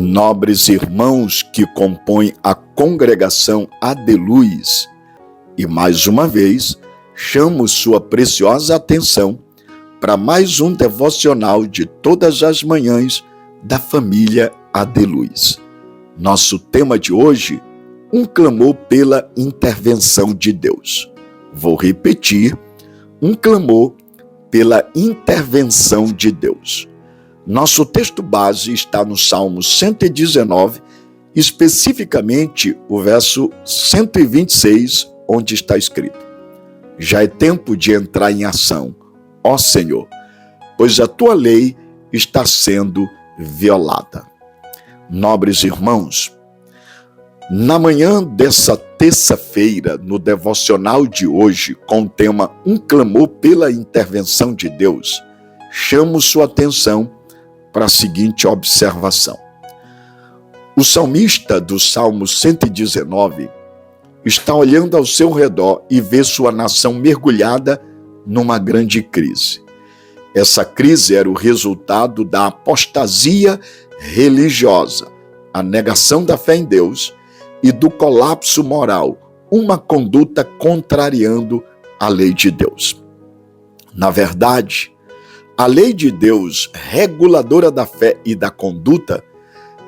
Nobres irmãos que compõem a congregação Adeluz, e mais uma vez chamo sua preciosa atenção para mais um devocional de todas as manhãs da família Adeluz. Nosso tema de hoje, um clamor pela intervenção de Deus. Vou repetir, um clamor pela intervenção de Deus. Nosso texto base está no Salmo 119, especificamente o verso 126, onde está escrito: Já é tempo de entrar em ação, ó Senhor, pois a tua lei está sendo violada. Nobres irmãos, na manhã dessa terça-feira, no devocional de hoje, com o tema Um clamor pela intervenção de Deus, chamo sua atenção para a seguinte observação. O salmista do Salmo 119 está olhando ao seu redor e vê sua nação mergulhada numa grande crise. Essa crise era o resultado da apostasia religiosa, a negação da fé em Deus e do colapso moral, uma conduta contrariando a lei de Deus. Na verdade, a lei de Deus, reguladora da fé e da conduta,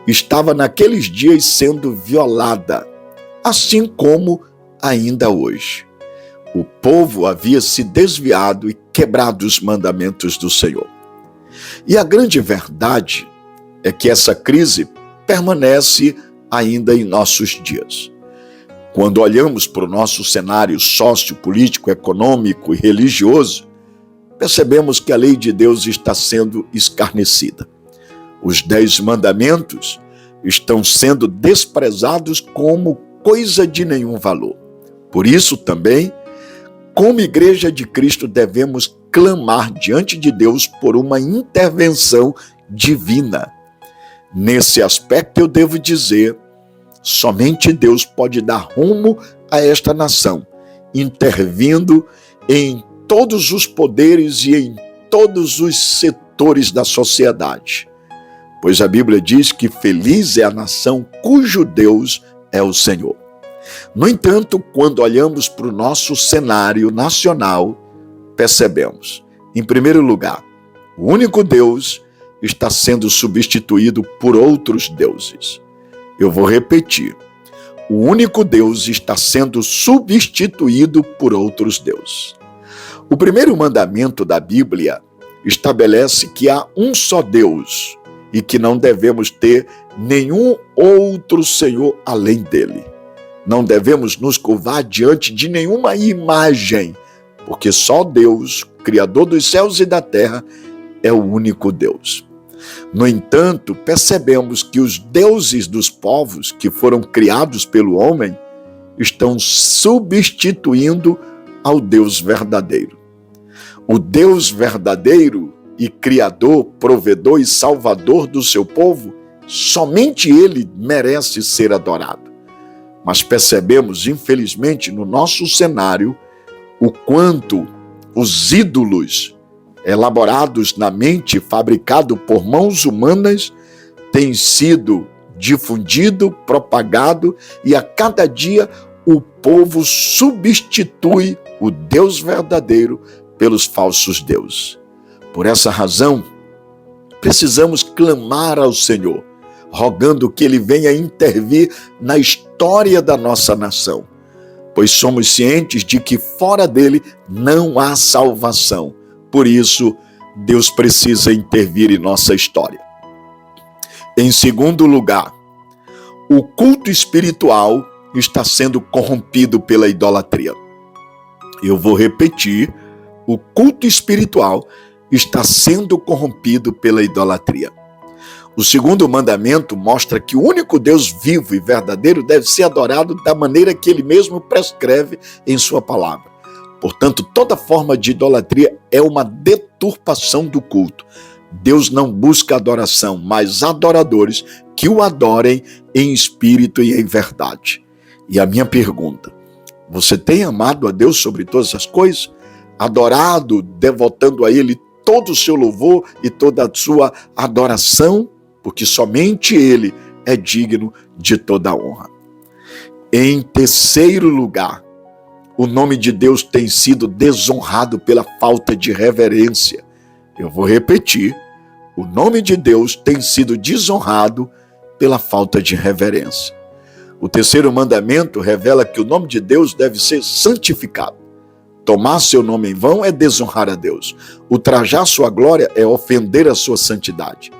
estava naqueles dias sendo violada, assim como ainda hoje. O povo havia se desviado e quebrado os mandamentos do Senhor. E a grande verdade é que essa crise permanece ainda em nossos dias. Quando olhamos para o nosso cenário sociopolítico, econômico e religioso, percebemos que a lei de Deus está sendo escarnecida. Os 10 mandamentos estão sendo desprezados como coisa de nenhum valor. Por isso também, como Igreja de Cristo, devemos clamar diante de Deus por uma intervenção divina. Nesse aspecto eu devo dizer, somente Deus pode dar rumo a esta nação, intervindo em todos os poderes e em todos os setores da sociedade. Pois a Bíblia diz que feliz é a nação cujo Deus é o Senhor. No entanto, quando olhamos para o nosso cenário nacional, percebemos, em primeiro lugar, o único Deus está sendo substituído por outros deuses. Eu vou repetir, o único Deus está sendo substituído por outros deuses. O primeiro mandamento da Bíblia estabelece que há um só Deus e que não devemos ter nenhum outro Senhor além dele. Não devemos nos curvar diante de nenhuma imagem, porque só Deus, Criador dos céus e da terra, é o único Deus. No entanto, percebemos que os deuses dos povos que foram criados pelo homem estão substituindo ao Deus verdadeiro. O Deus verdadeiro e Criador, provedor e Salvador do seu povo, somente Ele merece ser adorado. Mas percebemos, infelizmente, no nosso cenário, o quanto os ídolos elaborados na mente, fabricados por mãos humanas, têm sido difundido, propagado, e a cada dia o povo substitui o Deus verdadeiro pelos falsos deuses. Por essa razão, precisamos clamar ao Senhor, rogando que Ele venha intervir na história da nossa nação, pois somos cientes de que fora dele não há salvação. Por isso, Deus precisa intervir em nossa história. Em segundo lugar, o culto espiritual está sendo corrompido pela idolatria. Eu vou repetir, o culto espiritual está sendo corrompido pela idolatria. O segundo mandamento mostra que o único Deus vivo e verdadeiro deve ser adorado da maneira que Ele mesmo prescreve em sua palavra. Portanto, toda forma de idolatria é uma deturpação do culto. Deus não busca adoração, mas adoradores que o adorem em espírito e em verdade. E a minha pergunta, você tem amado a Deus sobre todas as coisas? Adorado, devotando a Ele todo o seu louvor e toda a sua adoração? porque somente Ele é digno de toda honra. Em terceiro lugar, o nome de Deus tem sido desonrado pela falta de reverência. Eu vou repetir, o nome de Deus tem sido desonrado pela falta de reverência. O terceiro mandamento revela que o nome de Deus deve ser santificado. Tomar seu nome em vão é desonrar a Deus. Ultrajar sua glória é ofender a sua santidade.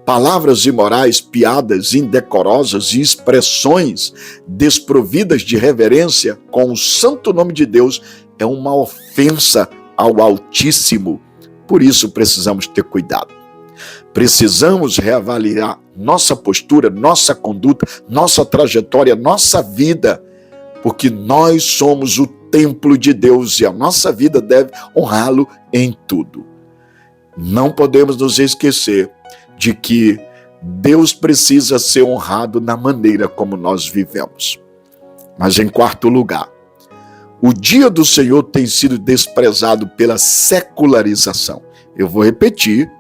Palavras imorais, piadas indecorosas e expressões desprovidas de reverência com o santo nome de Deus é uma ofensa ao Altíssimo. Por isso precisamos ter cuidado. Precisamos reavaliar nossa postura, nossa conduta, nossa trajetória, nossa vida, porque nós somos o templo de Deus e a nossa vida deve honrá-lo em tudo. Não podemos nos esquecer de que Deus precisa ser honrado na maneira como nós vivemos. Mas em quarto lugar, o dia do Senhor tem sido desprezado pela secularização. Eu vou repetir,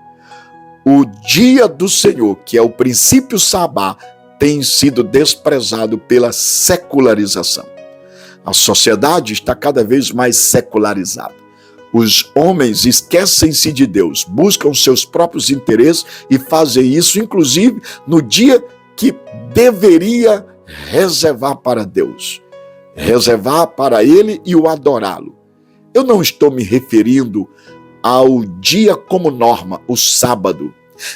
o dia do Senhor, que é o princípio sabá, tem sido desprezado pela secularização. A sociedade está cada vez mais secularizada. Os homens esquecem-se de Deus, buscam seus próprios interesses e fazem isso, inclusive, no dia que deveria reservar para Deus. Reservar para Ele e o adorá-lo. Eu não estou me referindo ao dia como norma, o sábado,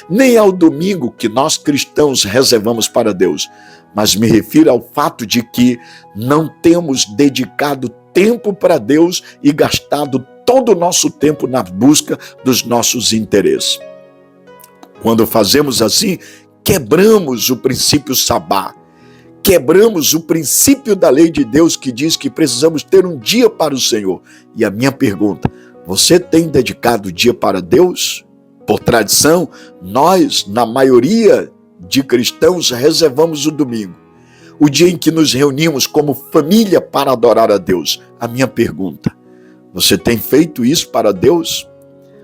nem ao domingo que nós cristãos reservamos para Deus, mas me refiro ao fato de que não temos dedicado tempo para Deus e gastado todo o nosso tempo na busca dos nossos interesses. Quando fazemos assim, quebramos o princípio sabá, quebramos o princípio da lei de Deus que diz que precisamos ter um dia para o Senhor. E a minha pergunta, você tem dedicado o dia para Deus? Por tradição, nós, na maioria de cristãos, reservamos o domingo, o dia em que nos reunimos como família para adorar a Deus. A minha pergunta, você tem feito isso para Deus?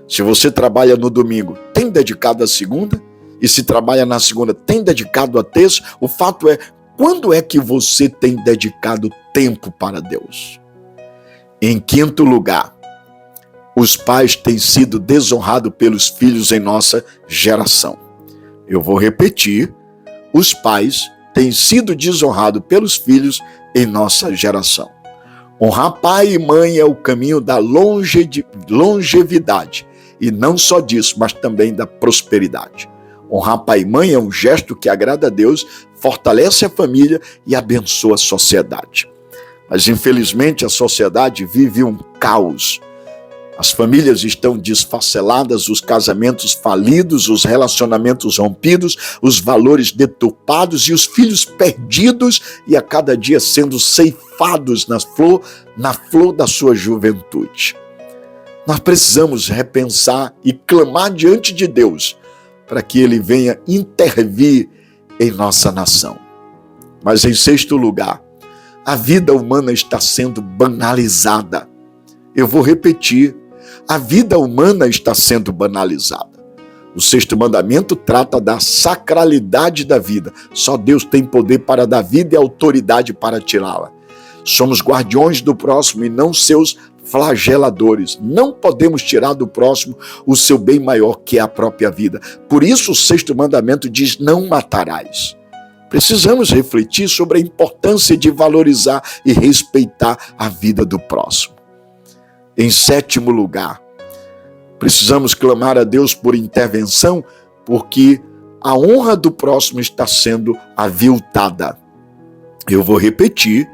Se você trabalha no domingo, tem dedicado a segunda? E se trabalha na segunda, tem dedicado a terça? O fato é, quando é que você tem dedicado tempo para Deus? Em quinto lugar, os pais têm sido desonrados pelos filhos em nossa geração. Eu vou repetir, os pais têm sido desonrados pelos filhos em nossa geração. Honrar pai e mãe é o caminho da longevidade, e não só disso, mas também da prosperidade. Honrar pai e mãe é um gesto que agrada a Deus, fortalece a família e abençoa a sociedade. Mas infelizmente a sociedade vive um caos. As famílias estão desfaceladas, os casamentos falidos, os relacionamentos rompidos, os valores deturpados e os filhos perdidos e a cada dia sendo ceifados na flor da sua juventude. Nós precisamos repensar e clamar diante de Deus para que Ele venha intervir em nossa nação. Mas em sexto lugar, a vida humana está sendo banalizada. Eu vou repetir. A vida humana está sendo banalizada. O sexto mandamento trata da sacralidade da vida. Só Deus tem poder para dar vida e autoridade para tirá-la. Somos guardiões do próximo e não seus flageladores. Não podemos tirar do próximo o seu bem maior, que é a própria vida. Por isso o sexto mandamento diz: não matarás. Precisamos refletir sobre a importância de valorizar e respeitar a vida do próximo. Em sétimo lugar, precisamos clamar a Deus por intervenção, porque a honra do próximo está sendo aviltada. Eu vou repetir,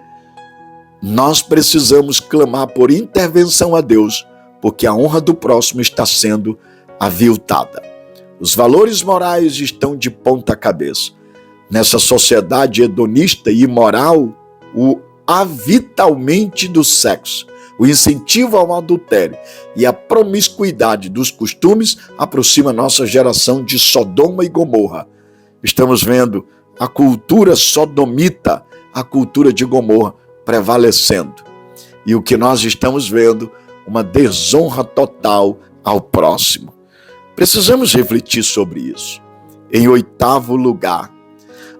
nós precisamos clamar por intervenção a Deus, porque a honra do próximo está sendo aviltada. Os valores morais estão de ponta cabeça. Nessa sociedade hedonista e imoral, o avitalmente do sexo, o incentivo ao adultério e a promiscuidade dos costumes aproxima nossa geração de Sodoma e Gomorra. Estamos vendo a cultura sodomita, a cultura de Gomorra prevalecendo. E o que nós estamos vendo, uma desonra total ao próximo. Precisamos refletir sobre isso. Em 8º lugar,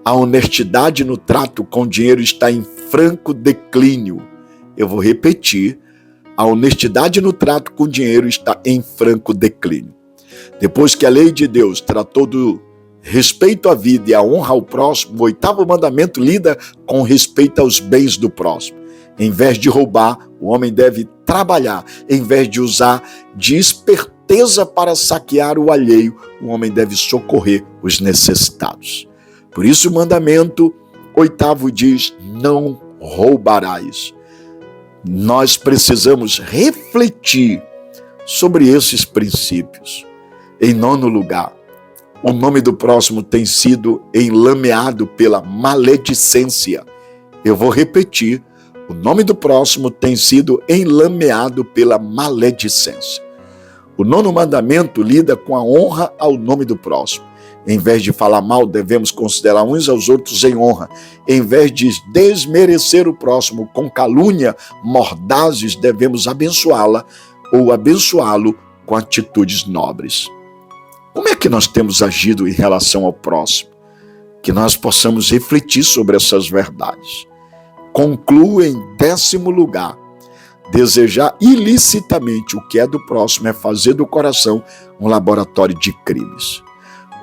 a honestidade no trato com dinheiro está em franco declínio. Eu vou repetir, a honestidade no trato com dinheiro está em franco declínio. Depois que a lei de Deus tratou do respeito à vida e a honra ao próximo, o 8º mandamento lida com respeito aos bens do próximo. Em vez de roubar, o homem deve trabalhar. Em vez de usar de esperteza para saquear o alheio, o homem deve socorrer os necessitados. Por isso o mandamento 8º diz: não roubarás. Nós precisamos refletir sobre esses princípios. Em 9º lugar, o nome do próximo tem sido enlameado pela maledicência. Eu vou repetir, o nome do próximo tem sido enlameado pela maledicência. O 9º mandamento lida com a honra ao nome do próximo. Em vez de falar mal, devemos considerar uns aos outros em honra. Em vez de desmerecer o próximo com calúnia mordazes, devemos abençoá-la ou abençoá-lo com atitudes nobres. Como é que nós temos agido em relação ao próximo? Que nós possamos refletir sobre essas verdades. Concluo em 10º lugar. Desejar ilicitamente o que é do próximo é fazer do coração um laboratório de crimes.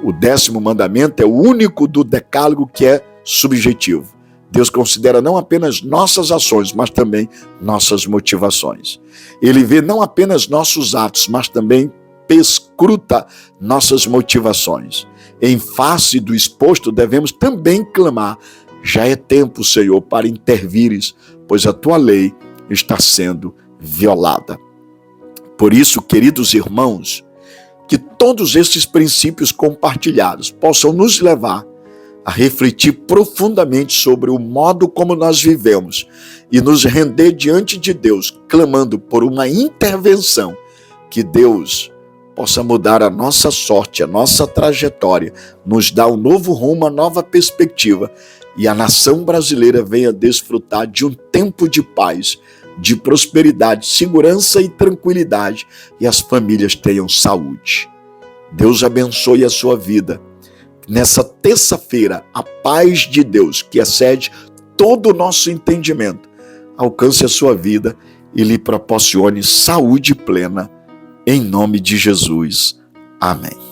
O 10º mandamento é o único do decálogo que é subjetivo. Deus considera não apenas nossas ações, mas também nossas motivações. Ele vê não apenas nossos atos, mas também perscruta nossas motivações. Em face do exposto, devemos também clamar: já é tempo, Senhor, para intervires, pois a tua lei está sendo violada. Por isso, queridos irmãos, que todos esses princípios compartilhados possam nos levar a refletir profundamente sobre o modo como nós vivemos e nos render diante de Deus, clamando por uma intervenção, que Deus possa mudar a nossa sorte, a nossa trajetória, nos dar um novo rumo, uma nova perspectiva, e a nação brasileira venha desfrutar de um tempo de paz, de prosperidade, segurança e tranquilidade, e as famílias tenham saúde. Deus abençoe a sua vida. Nessa terça-feira, a paz de Deus, que excede todo o nosso entendimento, alcance a sua vida e lhe proporcione saúde plena, em nome de Jesus. Amém.